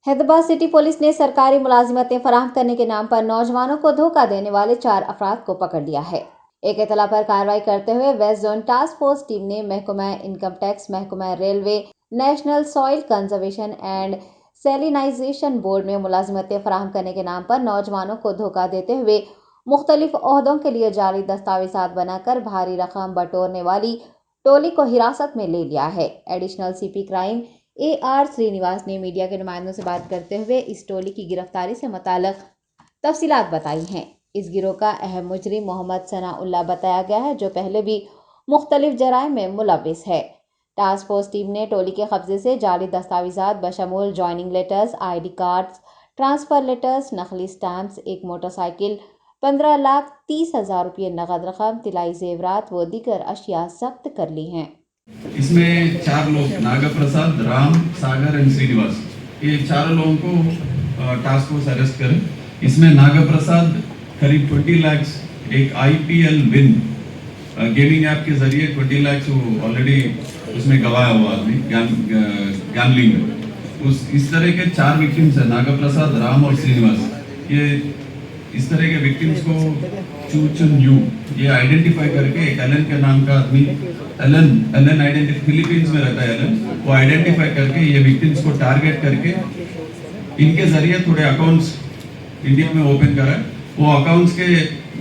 Hyderabad city police ने सरकारी मुलाजिमतें फराहम करने के नाम पर नौजवानों को धोखा देने वाले 4 अफराद को पकड़ लिया है। एक इतला पर कार्रवाई करते हुए west zone task force team ने महकमा इनकम टैक्स, महकमा railway, national soil conservation and salinization board में मुलाजिमतें फराहम करने के नाम पर नौजवानों को धोखा देते हुए मुख्तलिफ ओहदों के लिए जाली दस्तावेजात बनाकर भारी रकम बटोरने वाली टोली को हिरासत में ले लिया है। Additional CP crime AR Srinivas ने मीडिया के नुमाइंदों से बात करते हुए इस टोली की गिरफ्तारी से मुताल्लिक तफसीलात बताई हैं। इस गिरोह का अहम मुजरिम मोहम्मद सनाउल्लाह बताया गया है, जो पहले भी मुख्तलिफ जराइम में मुलविस है। टास्क फोर्स टीम ने टोली के कब्जे से जाली दस्तावेजात बशमूल joining letters, ID cards, transfer letters, नकली स्टैम्प्स, एक मोटरसाइकिल, 15,30,000 रुपये नकद रकम, तिलाई जेवरात व दीगर अशिया जब्त कर ली हैं। इसमें 4 लोग नागप्रसाद, राम, सागर एंड श्रीनिवास, ये 4 लोगों को टास्क फोर्स अरेस्ट करे। इसमें नागप्रसाद करीब 20 लाख एक IPL विन गेमिंग ऐप के जरिए 20 लाख वो ऑलरेडी उसमें गवाया हुआ आदमी गैम्बलिंग में। इस तरह के 4 विक्टिम्स है, नागप्रसाद, राम और श्रीनिवास। ये इस तरह के विक्टिम्स को चूचन यू ये आइडेंटिफाई करके एक एलन के नाम का आदमी, एलन आइडेंटिफाई फिलीपींस में रहता है एलन, वो आइडेंटिफाई करके ये विक्टिम्स को टारगेट करके इनके जरिए थोड़े अकाउंट्स इंडिया में ओपन करा। वो अकाउंट्स के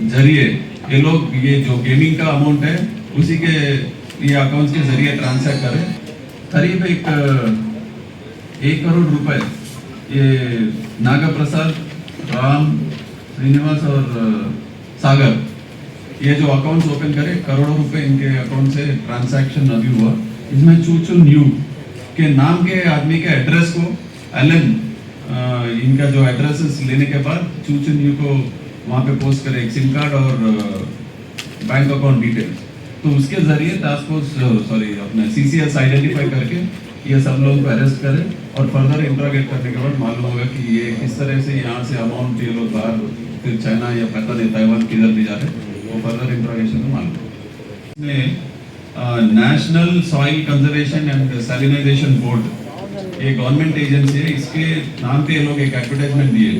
जरिए ये लोग ये जो गेमिंग का अमाउंट है उसी के ये अकाउंट्स के जरिए ट्रांसैक्ट करें। करीब 1 करोड़ रुपए ये नागप्रसाद, राम, श्रीनिवास और सागर ये जो अकाउंट्स ओपन करे, करोड़ों रुपए इनके अकाउंट से ट्रांसैक्शन अभी हुआ। इसमें चूचुन यू के नाम के आदमी के एड्रेस को एलन इनका जो एड्रेसेस लेने के बाद चूचुन यू को वहाँ पे पोस्ट करे एक सिम कार्ड और बैंक अकाउंट डिटेल्स। तो उसके जरिए टास्क फोर्स अपने CCS आइडेंटिफाई करके ये सब लोगों को अरेस्ट करे और फर्दर इंट्रोगेट करने के बाद मालूम होगा कि ये किस तरह से यहाँ से अमाउंट ये लोग बाहर फिर चाइना या पता नहीं ताइवान किधर भी जा रहे, वो फर्दर इंट्रोगेशन में मालूम। इसमें national soil conservation and salinization board ये गवर्नमेंट एजेंसी है, इसके नाम पे ये लोग एक एडवर्टाइजमेंट दिए।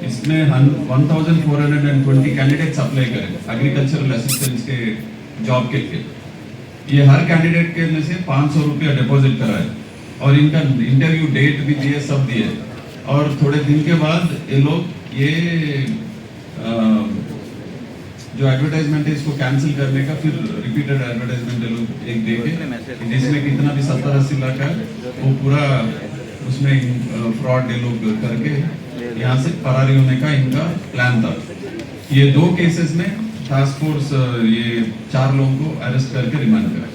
इसमें 1420 कैंडिडेट्स अप्लाई करें एग्रीकल्चरल असिस्टेंस के जॉब के लिए। ये हर कैंडिडेट के में से 500 रुपया डिपॉजिट कराए और इनका इंटरव्यू डेट भी दिए, सब दिए। और थोड़े दिन के बाद ये लोग ये जो एडवर्टाइजमेंट है इसको कैंसिल करने का फिर रिपीटेड एडवर्टाइजमेंट ये लोग एक देके जिसमें कितना भी 70-80 लाख है वो पूरा उसमें फ्रॉड ये लोग करके यहाँ से फरारी होने का इनका प्लान था। ये 2 केसेस में टास्क फोर्स ये 4 लोगों को अरेस्ट करके रिमांड करा।